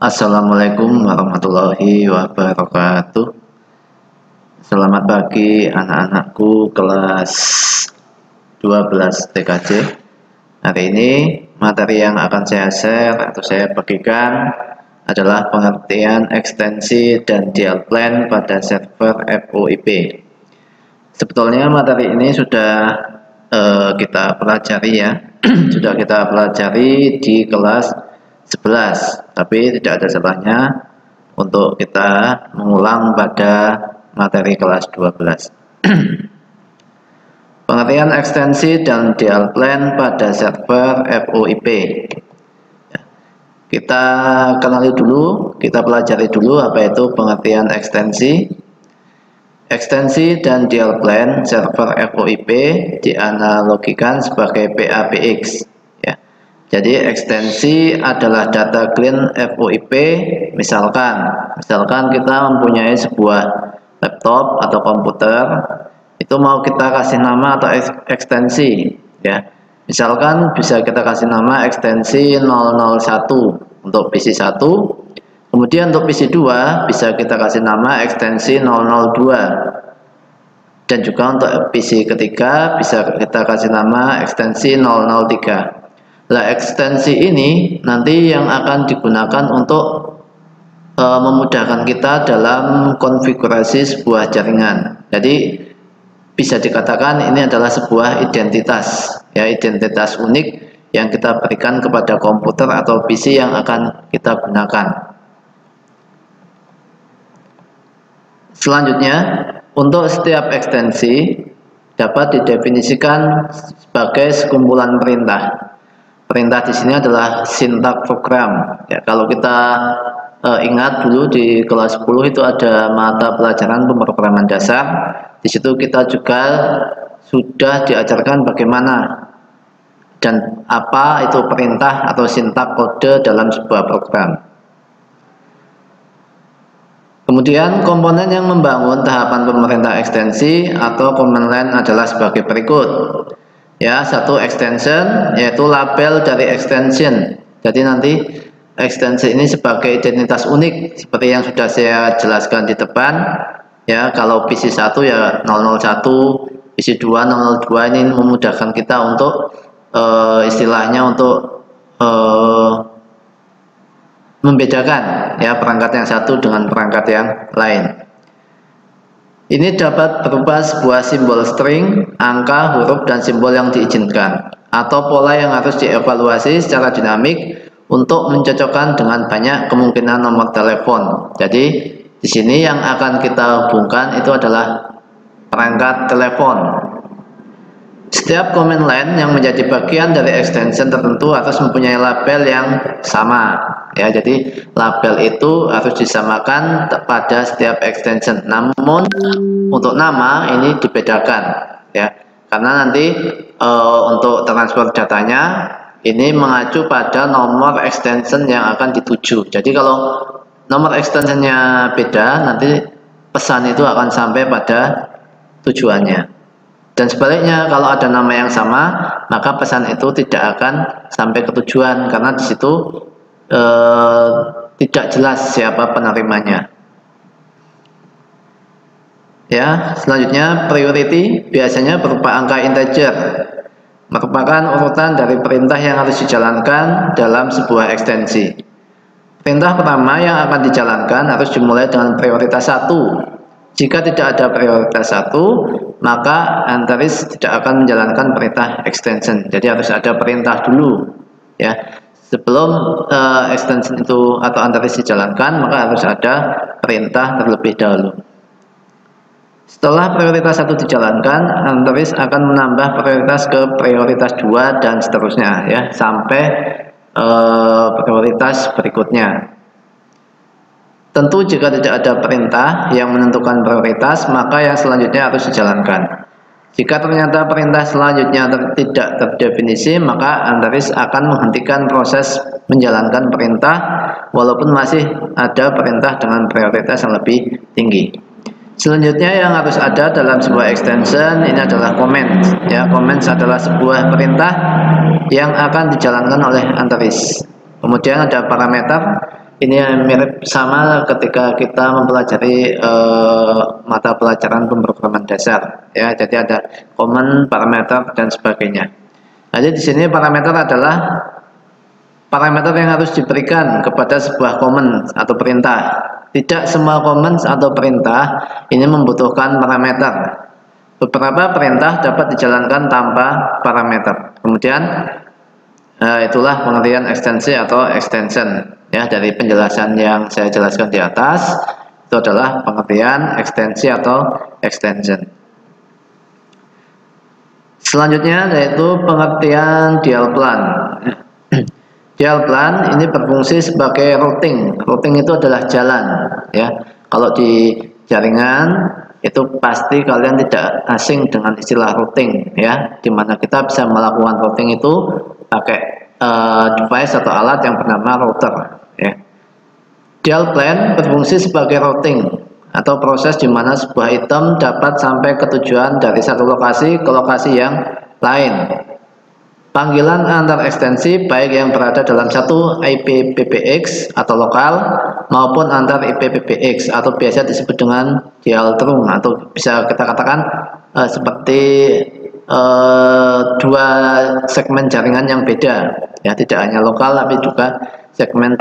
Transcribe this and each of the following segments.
Assalamualaikum warahmatullahi wabarakatuh. Selamat pagi anak-anakku kelas 12 TKJ. Hari ini materi yang akan saya share atau saya bagikan adalah pengertian ekstensi dan dial plan pada server FOIP. Sebetulnya materi ini sudah kita pelajari ya. Sudah kita pelajari di kelas 11, tapi tidak ada salahnya untuk kita mengulang pada materi kelas 12. Pengertian ekstensi dan dial plan pada server FOIP. Kita kenali dulu, kita pelajari dulu apa itu pengertian ekstensi. Ekstensi dan dial plan server FOIP dianalogikan sebagai PAPX. Jadi ekstensi adalah data clean FOIP. Misalkan kita mempunyai sebuah laptop atau komputer, itu mau kita kasih nama atau ekstensi ya. Misalkan bisa kita kasih nama ekstensi 001 untuk PC 1. Kemudian untuk PC 2 bisa kita kasih nama ekstensi 002. Dan juga untuk PC ketiga bisa kita kasih nama ekstensi 003. Nah, ekstensi ini nanti yang akan digunakan untuk memudahkan kita dalam konfigurasi sebuah jaringan. Jadi bisa dikatakan ini adalah sebuah identitas, ya, identitas unik yang kita berikan kepada komputer atau PC yang akan kita gunakan. Selanjutnya, untuk setiap ekstensi dapat didefinisikan sebagai sekumpulan perintah. Perintah di sini adalah sintak program. Ya, kalau kita ingat dulu di kelas 10 itu ada mata pelajaran pemrograman dasar. Di situ kita juga sudah diajarkan bagaimana dan apa itu perintah atau sintak kode dalam sebuah program. Kemudian komponen yang membangun tahapan pemerintah ekstensi atau command line adalah sebagai berikut. Ya, satu extension yaitu label dari extension. Jadi nanti ekstensi ini sebagai identitas unik seperti yang sudah saya jelaskan di depan. Ya, kalau PC 1 ya 001, PC 2 002 ini memudahkan kita untuk istilahnya untuk membedakan ya perangkat yang satu dengan perangkat yang lain. Ini dapat berupa sebuah simbol string, angka, huruf, dan simbol yang diizinkan, atau pola yang harus dievaluasi secara dinamik untuk mencocokkan dengan banyak kemungkinan nomor telepon. Jadi di sini yang akan kita hubungkan itu adalah perangkat telepon. Setiap command line yang menjadi bagian dari extension tertentu harus mempunyai label yang sama. Ya, jadi label itu harus disamakan pada setiap extension. Namun untuk nama ini dibedakan, ya, karena nanti untuk transfer datanya ini mengacu pada nomor extension yang akan dituju. Jadi kalau nomor extensionnya beda, nanti pesan itu akan sampai pada tujuannya. Dan sebaliknya kalau ada nama yang sama, maka pesan itu tidak akan sampai ke tujuan karena di situ tidak jelas siapa penerimanya. Ya, selanjutnya priority biasanya berupa angka integer, merupakan urutan dari perintah yang harus dijalankan dalam sebuah ekstensi. Perintah pertama yang akan dijalankan harus dimulai dengan prioritas 1. Jika tidak ada prioritas 1, maka antaris tidak akan menjalankan perintah extension. Jadi harus ada perintah dulu, ya. Sebelum extension itu atau antaris dijalankan, maka harus ada perintah terlebih dahulu. Setelah prioritas 1 dijalankan, antaris akan menambah prioritas ke prioritas 2 dan seterusnya, ya, sampai prioritas berikutnya. Tentu jika tidak ada perintah yang menentukan prioritas, maka yang selanjutnya harus dijalankan. Jika ternyata perintah selanjutnya tidak terdefinisi, maka antaris akan menghentikan proses menjalankan perintah walaupun masih ada perintah dengan prioritas yang lebih tinggi. Selanjutnya yang harus ada dalam sebuah extension ini adalah comments. Ya, comments adalah sebuah perintah yang akan dijalankan oleh antaris. Kemudian ada parameter. ini mirip sama ketika kita mempelajari mata pelajaran pemrograman dasar, ya. Jadi ada common, parameter dan sebagainya. Jadi di sini parameter adalah parameter yang harus diberikan kepada sebuah command atau perintah. Tidak semua command atau perintah ini membutuhkan parameter. Beberapa perintah dapat dijalankan tanpa parameter. Kemudian itulah pengertian ekstensi atau extension, ya. Dari penjelasan yang saya jelaskan di atas, itu adalah pengertian ekstensi atau extension. Selanjutnya yaitu pengertian dial plan. Dial plan ini berfungsi sebagai routing. Routing itu adalah jalan, ya. Kalau di jaringan itu pasti kalian tidak asing dengan istilah routing, ya, dimana kita bisa melakukan routing itu pakai device atau alat yang bernama router, ya. Dial plan berfungsi sebagai routing atau proses di mana sebuah item dapat sampai ke tujuan dari satu lokasi ke lokasi yang lain. Panggilan antar ekstensi baik yang berada dalam satu IPPBX atau lokal maupun antar IPPBX atau biasa disebut dengan dial trunk, atau bisa kita katakan seperti dua segmen jaringan yang beda, ya. Tidak hanya lokal tapi juga segmen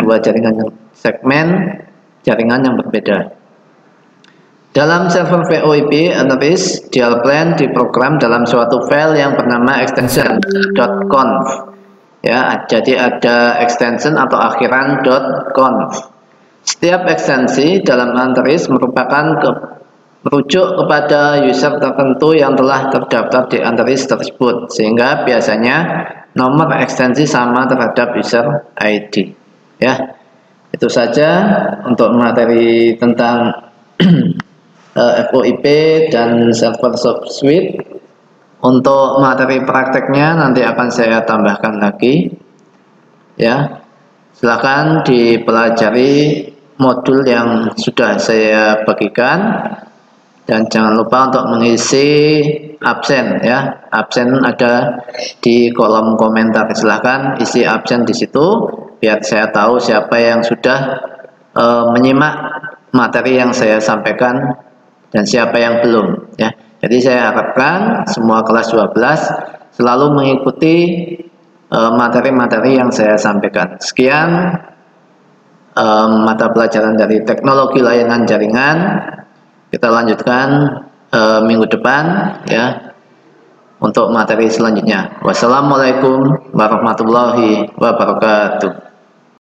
jaringan yang berbeda. Dalam server VoIP address, dial plan diprogram dalam suatu file yang bernama extension.conf, ya. Jadi ada extension atau akhiran .conf. Setiap ekstensi dalam address merupakan merujuk kepada user tertentu yang telah terdaftar di address tersebut, sehingga biasanya nomor ekstensi sama terhadap user ID, ya. Itu saja untuk materi tentang VoIP dan server suite. Untuk materi prakteknya nanti akan saya tambahkan lagi, ya. Silahkan dipelajari modul yang sudah saya bagikan dan jangan lupa untuk mengisi absen, ya. Absen ada di kolom komentar. Silahkan isi absen di situ biar saya tahu siapa yang sudah menyimak materi yang saya sampaikan dan siapa yang belum, ya. Jadi saya harapkan semua kelas 12 selalu mengikuti materi-materi yang saya sampaikan. Sekian mata pelajaran dari teknologi layanan jaringan. Kita lanjutkan minggu depan, ya, untuk materi selanjutnya. Wassalamualaikum warahmatullahi wabarakatuh.